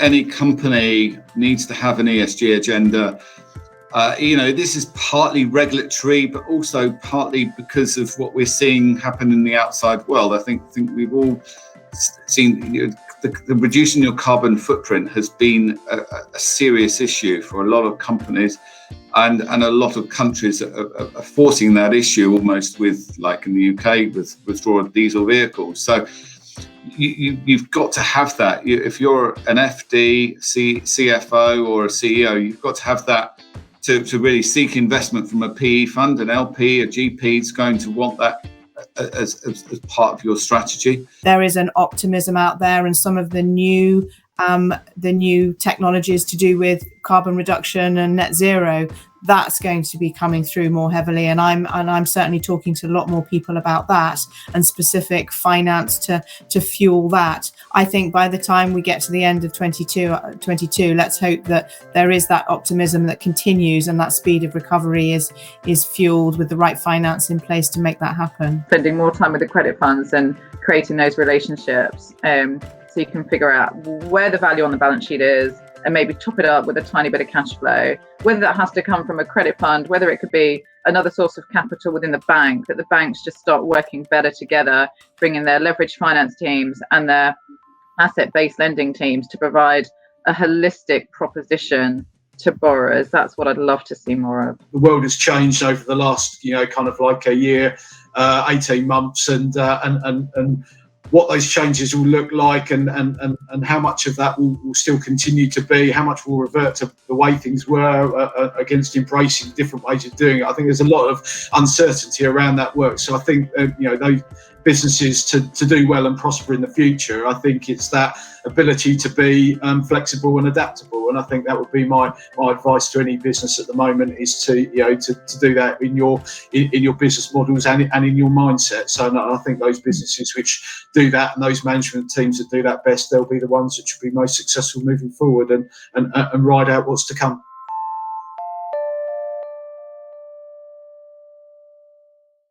any company needs to have an ESG agenda. This is partly regulatory, but also partly because of what we're seeing happen in the outside world. I think we've all seen the reducing your carbon footprint has been a serious issue for a lot of companies, and a lot of countries are forcing that issue, almost with, like in the UK, with withdrawal of diesel vehicles. So you've got to have that. If you're an FD, CFO or a CEO, you've got to have that to really seek investment from a PE fund. An LP, a GP is going to want that as part of your strategy. There is an optimism out there, and some of the new technologies to do with carbon reduction and net zero, that's going to be coming through more heavily, and I'm certainly talking to a lot more people about that, and specific finance to fuel that. I think by the time we get to the end of 22, let's hope that there is that optimism that continues, and that speed of recovery is fueled with the right finance in place to make that happen. Spending more time with the credit funds and creating those relationships, so you can figure out where the value on the balance sheet is, and maybe top it up with a tiny bit of cash flow, whether that has to come from a credit fund, whether it could be another source of capital within the bank, that the banks just start working better together, bringing their leverage finance teams and their asset-based lending teams to provide a holistic proposition to borrowers. That's what I'd love to see more of. The world has changed over the last, kind of like a year, 18 months, and what those changes will look like, and how much of that will still continue to be, how much will revert to the way things were against embracing different ways of doing it. I think there's a lot of uncertainty around that work. So I think, those businesses to do well and prosper in the future, I think it's that ability to be flexible and adaptable. And I think that would be my advice to any business at the moment, is to do that in your business models and in your mindset. So I think those businesses which do that, and those management teams that do that best, they'll be the ones that should be most successful moving forward and ride out what's to come.